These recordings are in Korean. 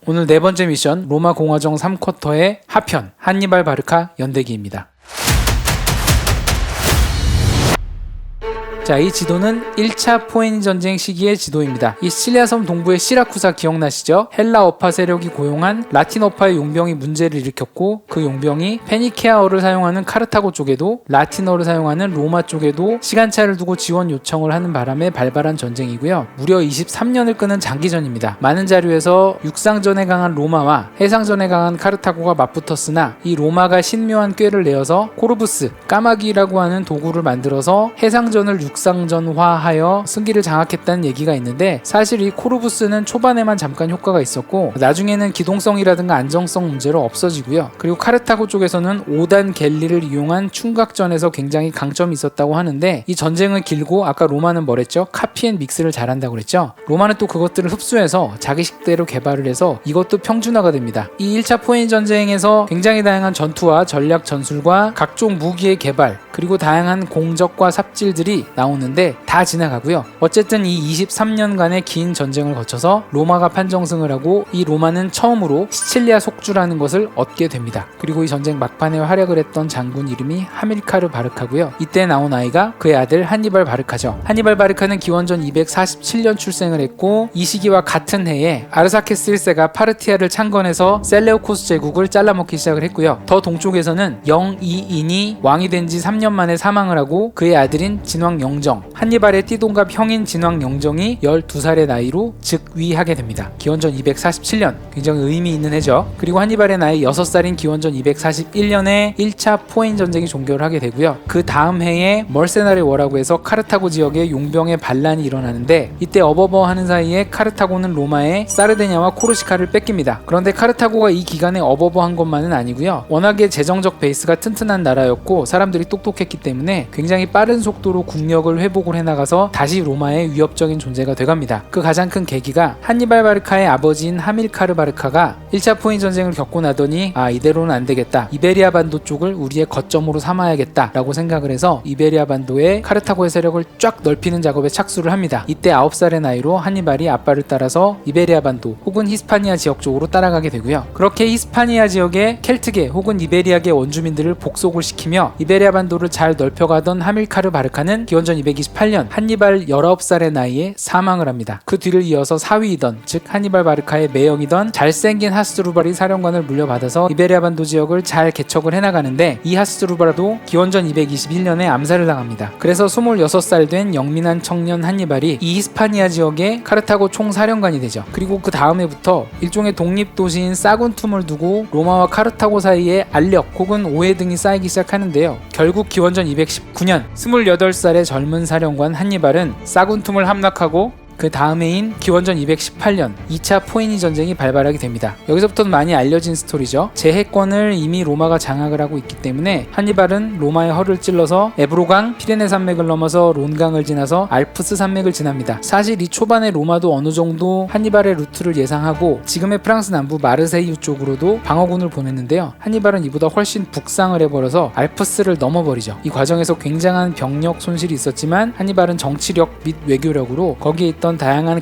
오늘 네 번째 미션 로마 공화정 3쿼터의 하편 한니발 바르카 연대기입니다. 자, 이 지도는 1차 포에니 전쟁 시기의 지도입니다. 이 시칠리아 섬 동부의 시라쿠사 기억나시죠? 헬라 어파 세력이 고용한 라틴 어파의 용병이 문제를 일으켰고 그 용병이 페니케아어를 사용하는 카르타고 쪽에도 라틴어를 사용하는 로마 쪽에도 시간차를 두고 지원 요청을 하는 바람에 발발한 전쟁이고요. 무려 23년을 끄는 장기전입니다. 많은 자료에서 육상전에 강한 로마와 해상전에 강한 카르타고가 맞붙었으나 이 로마가 신묘한 꾀를 내어서 코르부스, 까마귀라고 하는 도구를 만들어서 해상전을 육상전화하여 승기를 장악했다는 얘기가 있는데 사실 이 코르부스는 초반에만 잠깐 효과가 있었고 나중에는 기동성이라든가 안정성 문제로 없어지고요. 그리고 카르타고 쪽에서는 5단 갤리를 이용한 충각전에서 굉장히 강점이 있었다고 하는데 이 전쟁은 길고 아까 로마는 뭐랬죠? 카피 앤 믹스를 잘한다고 그랬죠? 로마는 또 그것들을 흡수해서 자기식대로 개발을 해서 이것도 평준화가 됩니다. 이 1차 포에니 전쟁에서 굉장히 다양한 전투와 전략 전술과 각종 무기의 개발 그리고 다양한 공적과 삽질들이 나오는데 다 지나가고요. 어쨌든 이 23년간의 긴 전쟁을 거쳐서 로마가 판정승을 하고 이 로마는 처음으로 시칠리아 속주라는 것을 얻게 됩니다. 그리고 이 전쟁 막판에 활약을 했던 장군 이름이 하밀카르 바르카고요. 이때 나온 아이가 그의 아들 한니발 바르카죠. 한니발 바르카는 기원전 247년 출생을 했고 이 시기와 같은 해에 아르사케스 1세가 파르티아를 창건해서 셀레우코스 제국을 잘라먹기 시작을 했고요. 더 동쪽에서는 영이인이 왕이 된 지 3년 만에 사망을 하고 그의 아들인 진왕 영정, 한니발의 띠동갑 형인 진왕 영정이 12살의 나이로 즉위하게 됩니다. 기원전 247년, 굉장히 의미 있는 해죠. 그리고 한니발의 나이 6살인 기원전 241년에 1차 포에니 전쟁이 종결을 하게 되고요. 그 다음 해에 멀세나리 워라고 해서 카르타고 지역에 용병의 반란이 일어나는데 이때 어버버 하는 사이에 카르타고는 로마의 사르데냐와 코르시카를 뺏깁니다. 그런데 카르타고가 이 기간에 어버버 한 것만은 아니고요. 워낙에 재정적 베이스가 튼튼한 나라였고 사람들이 똑똑했기 때문에 굉장히 빠른 속도로 국력을 회복을 해나가서 다시 로마의 위협적인 존재가 돼갑니다. 그 가장 큰 계기가 한니발 바르카의 아버지인 하밀카르 바르카가 1차 포에니 전쟁을 겪고 나더니 이대로는 안 되겠다. 이베리아 반도 쪽을 우리의 거점으로 삼아야겠다 라고 생각을 해서 이베리아 반도에 카르타고의 세력을 쫙 넓히는 작업에 착수를 합니다. 이때 9살의 나이로 한니발이 아빠를 따라서 이베리아 반도 혹은 히스파니아 지역 쪽으로 따라가게 되고요. 그렇게 히스파니아 지역의 켈트계 혹은 이베리아계 원주민들을 복속을 시키며 이베리아 반도를 잘 넓혀가던 하밀카르 바르카는 기원전 228년 한니발 19살의 나이에 사망을 합니다. 그 뒤를 이어서 사위이던 즉 한니발 바르카의 매형이던 잘생긴 하스드루발이 사령관을 물려받아서 이베리아 반도 지역을 잘 개척을 해나가는데 이 하스드루발도 기원전 221년에 암살을 당합니다. 그래서 26살 된 영민한 청년 한니발이 이 히스파니아 지역의 카르타고 총사령관이 되죠. 그리고 그 다음 해부터 일종의 독립도시인 사군툼을 두고 로마와 카르타고 사이에 알력 혹은 오해 등이 쌓이기 시작하는데요. 결국 기원전 219년 28살의 젊은 사령관 한니발은 사군툼을 함락하고 그 다음 해인 기원전 218년 2차 포에니 전쟁이 발발하게 됩니다. 여기서부터는 많이 알려진 스토리죠. 제해권을 이미 로마가 장악을 하고 있기 때문에 한니발은 로마의 허를 찔러서 에브로강, 피레네 산맥을 넘어서 론강을 지나서 알프스 산맥을 지납니다. 사실 이 초반에 로마도 어느 정도 한니발의 루트를 예상하고 지금의 프랑스 남부 마르세유 쪽으로도 방어군을 보냈는데요. 한니발은 이보다 훨씬 북상을 해버려서 알프스를 넘어버리죠. 이 과정에서 굉장한 병력 손실이 있었지만 한니발은 정치력 및 외교력으로 거기에 있던 다양한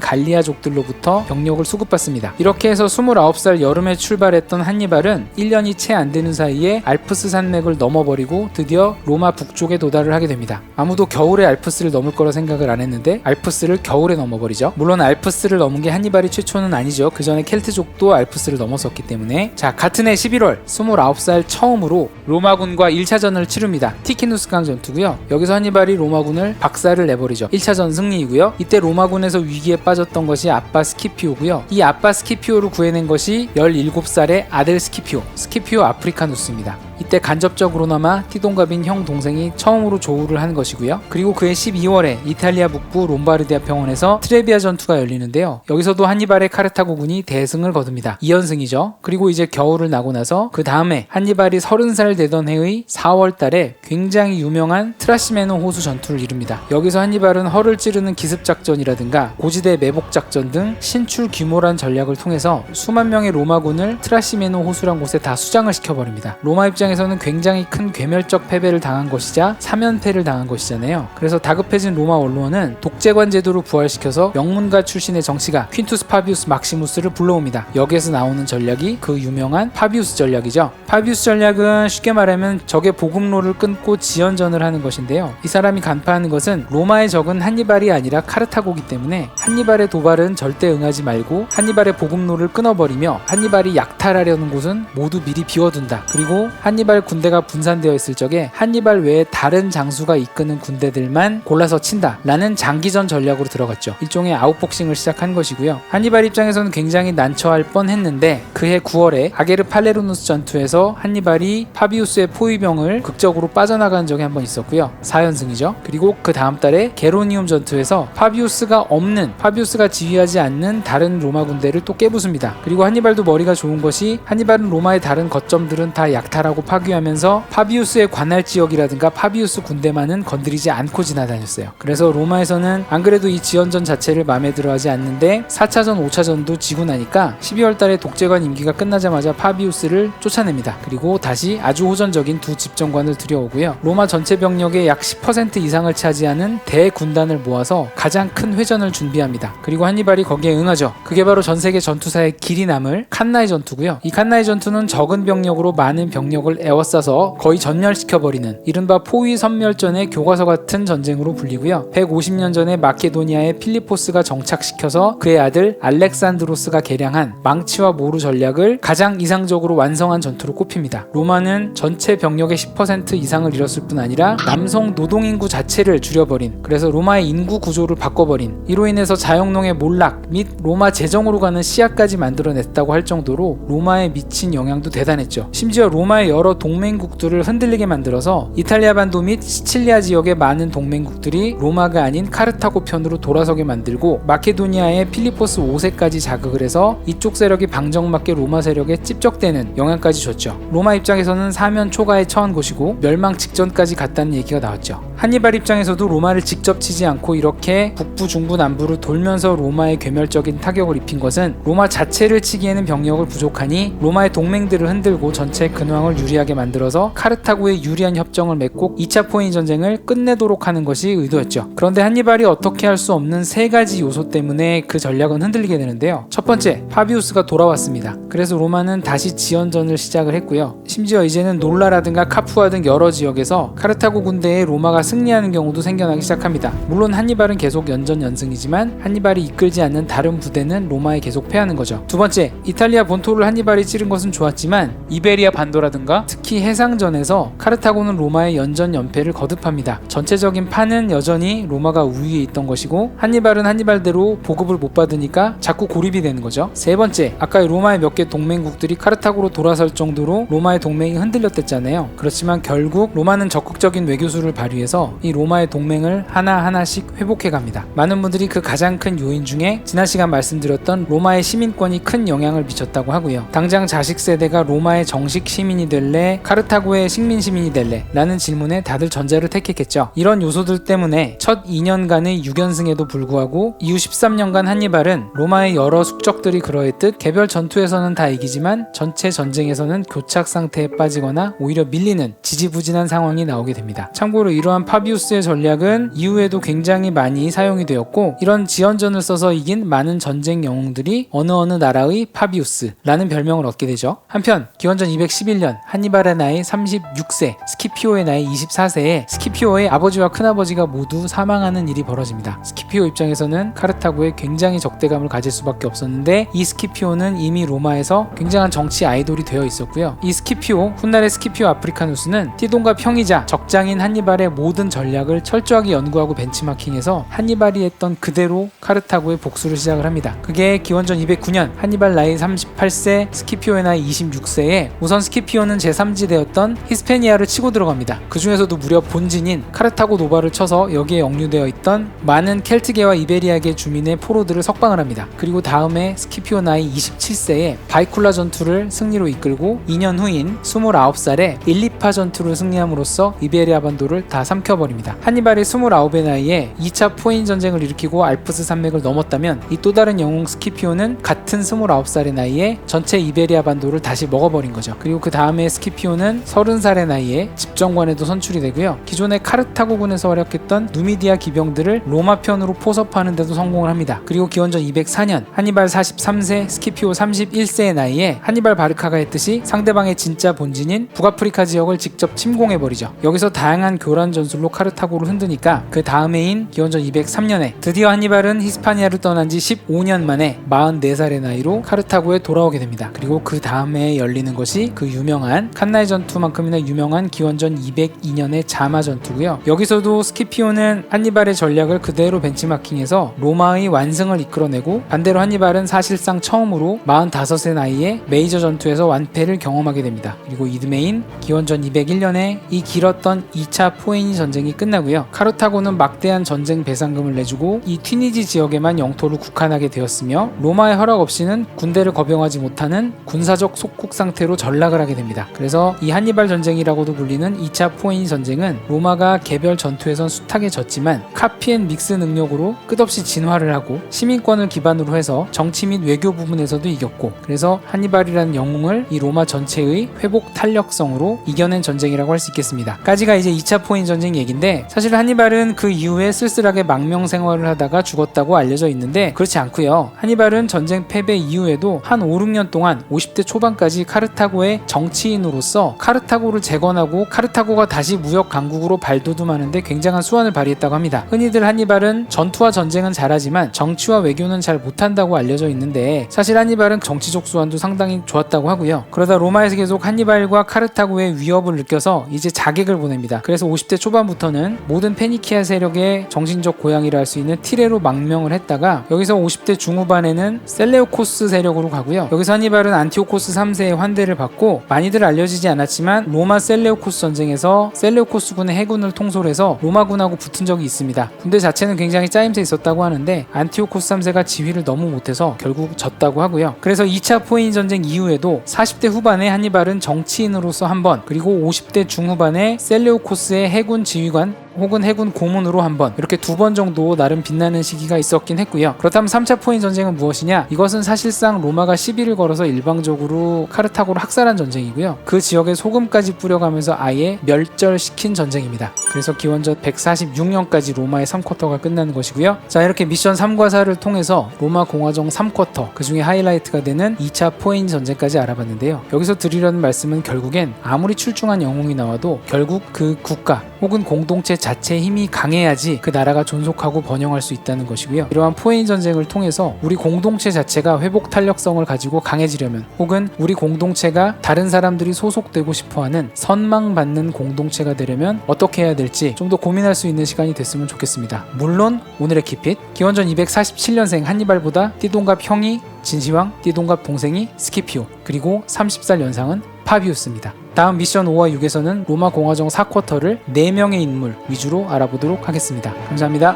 갈리아족들로부터 병력을 수급받습니다. 이렇게 해서 29살 여름에 출발했던 한니발은 1년이 채 안 되는 사이에 알프스 산맥을 넘어버리고 드디어 로마 북쪽에 도달을 하게 됩니다. 아무도 겨울에 알프스를 넘을 거라 생각을 안 했는데 알프스를 겨울에 넘어버리죠. 물론 알프스를 넘은 게 한니발이 최초는 아니죠. 그 전에 켈트족도 알프스를 넘었었기 때문에. 자, 같은 해 11월 29살 처음으로 로마군과 1차전을 치릅니다. 티키누스강 전투고요. 여기서 한니발이 로마군을 박살을 내버리죠. 1차전 승리이고요. 이때 로마군에서 위기에 빠졌던 것이 아빠 스키피오고요. 이 아빠 스키피오를 구해낸 것이 17살의 아들 스키피오 아프리카누스입니다. 이때 간접적으로나마 띠동갑인 형 동생이 처음으로 조우를 한 것이고요. 그리고 그해 12월에 이탈리아 북부 롬바르디아 평원에서 트레비아 전투가 열리는데요. 여기서도 한니발의 카르타고군이 대승을 거둡니다. 2연승이죠. 그리고 이제 겨울을 나고 나서 그 다음에 한니발이 30살 되던 해의 4월 달에 굉장히 유명한 트라시메노 호수 전투를 이룹니다. 여기서 한니발은 허를 찌르는 기습작전이라든가 고지대 매복작전 등 신출 규모란 전략을 통해서 수만 명의 로마군을 트라시메노 호수란 곳에 다 수장을 시켜버립니다. 로마 입장에 입장에서는 굉장히 큰 괴멸적 패배를 당한 것이자 사면패를 당한 것이잖아요. 그래서 다급해진 로마 언론은 독재관 제도를 부활시켜서 명문가 출신의 정치가 퀸투스 파비우스 막시무스를 불러옵니다. 여기에서 나오는 전략이 그 유명한 파비우스 전략이죠. 파비우스 전략은 쉽게 말하면 적의 보급로를 끊고 지연전을 하는 것인데요. 이 사람이 간파하는 것은 로마의 적은 한니발이 아니라 카르타고기 때문에 한니발의 도발은 절대 응하지 말고 한니발의 보급로를 끊어버리며 한니발이 약탈하려는 곳은 모두 미리 비워둔다. 그리고 한니발 군대가 분산되어 있을 적에 한니발 외에 다른 장수가 이끄는 군대들만 골라서 친다 라는 장기전 전략으로 들어갔죠. 일종의 아웃복싱을 시작한 것이고요. 한니발 입장에서는 굉장히 난처할 뻔했는데 그해 9월에 아게르 팔레르누스 전투에서 한니발이 파비우스의 포위병을 극적으로 빠져나간 적이 한번 있었고요. 4연승이죠. 그리고 그 다음 달에 게로니움 전투에서 파비우스가 지휘하지 않는 다른 로마 군대를 또 깨부숩니다. 그리고 한니발도 머리가 좋은 것이 한니발은 로마의 다른 거점들은 다 약탈하고 파괴하면서 파비우스의 관할 지역이라든가 파비우스 군대만은 건드리지 않고 지나다녔어요. 그래서 로마에서는 안 그래도 이 지연전 자체를 마음에 들어하지 않는데 4차전 5차전도 지고 나니까 12월 달에 독재관 임기가 끝나자마자 파비우스를 쫓아냅니다. 그리고 다시 아주 호전적인 두 집정관을 들여오고요. 로마 전체 병력의 약 10% 이상을 차지하는 대군단을 모아서 가장 큰 회전을 준비합니다. 그리고 한니발이 거기에 응하죠. 그게 바로 전 세계 전투사의 길이 남을 칸나이 전투고요. 이 칸나이 전투는 적은 병력으로 많은 병력을 에워싸서 거의 전멸시켜버리는 이른바 포위 선멸전의 교과서 같은 전쟁으로 불리고요. 150년 전에 마케도니아의 필리포스가 정착시켜서 그의 아들 알렉산드로스가 개량한 망치와 모루 전략을 가장 이상적으로 완성한 전투로 꼽힙니다. 로마는 전체 병력의 10% 이상을 잃었을 뿐 아니라 남성 노동인구 자체를 줄여버린, 그래서 로마의 인구 구조를 바꿔버린, 이로 인해서 자영농의 몰락 및 로마 재정으로 가는 씨앗까지 만들어냈다고 할 정도로 로마에 미친 영향도 대단했죠. 심지어 로마의 여러 동맹국들을 흔들리게 만들어서 이탈리아 반도 및 시칠리아 지역의 많은 동맹국들이 로마가 아닌 카르타고 편으로 돌아서게 만들고 마케도니아의 필리포스 5세까지 자극을 해서 이쪽 세력이 방정맞게 로마 세력에 찝적대는 영향까지 줬죠. 로마 입장에서는 사면 초가에 처한 곳이고 멸망 직전까지 갔다는 얘기가 나왔죠. 한니발 입장에서도 로마를 직접 치지 않고 이렇게 북부, 중부, 남부를 돌면서 로마에 괴멸적인 타격을 입힌 것은 로마 자체를 치기에는 병력을 부족하니 로마의 동맹들을 흔들고 전체 근황을 유리하게 만들어서 카르타고에 유리한 협정을 맺고 2차 포인 전쟁을 끝내도록 하는 것이 의도였죠. 그런데 한니발이 어떻게 할 수 없는 세 가지 요소 때문에 그 전략은 흔들리게 되는데요. 첫 번째, 파비우스가 돌아왔습니다. 그래서 로마는 다시 지연전을 시작을 했고요. 심지어 이제는 놀라라든가 카푸아 등 여러 지역에서 카르타고 군대에 로마가 승리하는 경우도 생겨나기 시작합니다. 물론 한니발은 계속 연전연승이지만 한니발이 이끌지 않는 다른 부대는 로마에 계속 패하는 거죠. 두 번째, 이탈리아 본토를 한니발이 찌른 것은 좋았지만 이베리아 반도라든가 특히 해상전에서 카르타고는 로마의 연전연패를 거듭합니다. 전체적인 판은 여전히 로마가 우위에 있던 것이고 한니발은 한니발대로 보급을 못 받으니까 자꾸 고립이 되는 거죠. 세 번째, 아까 로마의 몇 개 동맹국들이 카르타고로 돌아설 정도로 로마의 동맹이 흔들렸댔잖아요. 그렇지만 결국 로마는 적극적인 외교수를 발휘해서 이 로마의 동맹을 하나하나씩 회복해 갑니다. 많은 분들이 그 가장 큰 요인 중에 지난 시간 말씀드렸던 로마의 시민권이 큰 영향을 미쳤다고 하고요. 당장 자식 세대가 로마의 정식 시민이 될래? 카르타고의 식민 시민이 될래? 라는 질문에 다들 전자를 택했겠죠. 이런 요소들 때문에 첫 2년간의 6연승에도 불구하고 이후 13년간 한니발은 로마의 여러 숙적들이 그러했듯 개별 전투에서는 다 이기지만 전체 전쟁에서는 교착 상태에 빠지거나 오히려 밀리는 지지부진한 상황이 나오게 됩니다. 참고로 이러한 파비우스의 전략은 이후에도 굉장히 많이 사용이 되었고 이런 지연전을 써서 이긴 많은 전쟁 영웅들이 어느 나라의 파비우스라는 별명을 얻게 되죠. 한편 기원전 211년 한니발의 나이 36세, 스키피오의 나이 24세에 스키피오의 아버지와 큰아버지가 모두 사망하는 일이 벌어집니다. 스키피오 입장에서는 카르타고에 굉장히 적대감을 가질 수밖에 없었는데 이 스키피오는 이미 로마에서 굉장한 정치 아이돌이 되어 있었고요. 이 스키피오, 훗날의 스키피오 아프리카누스는 티돈과 평이자 적장인 한니발의 모든 전략을 철저하게 연구하고 벤치마킹해서 한니발이 했던 그대로 카르타고에 복수를 시작을 합니다. 그게 기원전 209년 한니발 나이 38세, 스키피오의 나이 26세에 우선 스키피오는 제3지대였던 히스페니아를 치고 들어갑니다. 그 중에서도 무려 본진인 카르타고 노바를 쳐서 여기에 역류되어 있던 많은 켈트계와 이베리아계 주민의 포로들을 석방을 합니다. 그리고 다음에 스키피오 나이 27세에 바이쿨라 전투를 승리로 이끌고 2년 후인 29살에 일리파 전투를 승리함으로써 이베리아 반도를 다 삼켜버립니다. 한니발이 29의 나이에 2차 포에니 전쟁을 일으키고 알프스 산맥을 넘었다면 이 또 다른 영웅 스키피오는 같은 29살의 나이에 전체 이베리아 반도를 다시 먹어버린 거죠. 그리고 그 다음에 스키피오는 30살의 나이에 집정관에도 선출이 되고요. 기존의 카르타고군에서 활약했던 누미디아 기병들을 로마 편으로 포섭하는 데도 성공을 합니다. 그리고 기원전 204년 한니발 43세, 스키피오 31세의 나이에 한니발 바르카가 했듯이 상대방의 진짜 본진인 북아프리카 지역을 직접 침공해버리죠. 여기서 다양한 교란 전술로 카르타고를 흔드니까 그 다음 해인 기원전 203년에 드디어 한니발은 히스파니아를 떠난 지 15년 만에 44살의 나이로 카르타고에 돌아오게 됩니다. 그리고 그 다음 해에 열리는 것이 그 유명한 칸나이 전투만큼이나 유명한 기원전 202년의 자마 전투고요. 여기서도 스키피오는 한니발의 전략을 그대로 벤치마킹해서 로마의 완승을 이끌어내고, 반대로 한니발은 사실상 처음으로 45세 나이에 메이저 전투에서 완패를 경험하게 됩니다. 그리고 이듬해인 기원전 201년에 이 길었던 2차 포에니 전쟁이 끝나고요. 카르타고는 막대한 전쟁 배상금을 내주고 이 튀니지 지역에만 영토를 국한하게 되었으며, 로마의 허락 없이는 군대를 거병하지 못하는 군사적 속국 상태로 전락을 하게 됩니다. 그래서 이 한니발 전쟁이라고도 불리는 2차 포에니 전쟁은 로마가 개별 전투에선 숱하게 졌지만 카피 앤 믹스 능력으로 끝없이 진화를 하고 시민권을 기반으로 해서 정치 및 외교 부분에서도 이겼고, 그래서 한니발이라는 영웅을 이 로마 전체의 회복 탄력성으로 이겨낸 전쟁이라고 할 수 있겠습니다. 까지가 이제 2차 포에니 전쟁 얘기인데, 사실 한니발은 그 이후에 쓸쓸하게 망명 생활을 하다가 죽었다고 알려져 있는데 그렇지 않고요. 한니발은 전쟁 패배 이후에도 한 5, 6년 동안 50대 초반까지 카르타고의 정치인으로서 카르타고를 재건하고 카르타고가 다시 무역 강국으로 발돋움하는데 굉장한 수완을 발휘했다고 합니다. 흔히들 한니발은 전투와 전쟁은 잘하지만 정치와 외교는 잘 못한다고 알려져 있는데, 사실 한니발은 정치적 수완도 상당히 좋았다고 하고요. 그러다 로마에서 계속 한니발과 카르타고의 위협을 느껴서 이제 자객을 보냅니다. 그래서 50대 초반부터는 모든 페니키아 세력의 정신적 고향이라 할 수 있는 티레로 망명을 했다가, 여기서 50대 중후반에는 셀레우코스 세력으로 가고요. 여기서 한니발은 안티오코스 3세의 환대를 받고, 많이들 알려지지 않았지만 로마 셀레우코스 전쟁에서 셀레우코스군의 해군을 통솔해서 로마군하고 붙은 적이 있습니다. 군대 자체는 굉장히 짜임새 있었다고 하는데 안티오코스 3세가 지휘를 너무 못해서 결국 졌다고 하고요. 그래서 2차 포에니 전쟁 이후에도 40대 후반에 한니발은 정치인으로서 한 번, 그리고 50대 중후반에 셀레우코스의 해군 지휘관 혹은 해군 고문으로 한 번, 이렇게 2번 정도 나름 빛나는 시기가 있었긴 했고요. 그렇다면 3차 포에니 전쟁은 무엇이냐? 이것은 사실상 로마가 시비를 걸어서 일방적으로 카르타고를 학살한 전쟁이고요. 그 지역에 소금까지 뿌려가면서 아예 멸절시킨 전쟁입니다. 그래서 기원전 146년까지 로마의 3쿼터가 끝나는 것이고요. 자, 이렇게 미션 3과 4를 통해서 로마 공화정 3쿼터, 그 중에 하이라이트가 되는 2차 포에니 전쟁까지 알아봤는데요. 여기서 드리려는 말씀은 결국엔 아무리 출중한 영웅이 나와도 결국 그 국가 혹은 공동체 자체의 힘이 강해야지 그 나라가 존속하고 번영할 수 있다는 것이고요. 이러한 포에니 전쟁을 통해서 우리 공동체 자체가 회복 탄력성을 가지고 강해지려면, 혹은 우리 공동체가 다른 사람들이 소속되고 싶어하는 선망받는 공동체가 되려면 어떻게 해야 될지 좀 더 고민할 수 있는 시간이 됐으면 좋겠습니다. 물론 오늘의 키핏, 기원전 247년생 한니발보다 띠동갑 형이 진시황, 띠동갑 동생이 스키피오, 그리고 30살 연상은 파비우스입니다. 다음 미션 5와 6에서는 로마 공화정 4쿼터를 4명의 인물 위주로 알아보도록 하겠습니다. 감사합니다.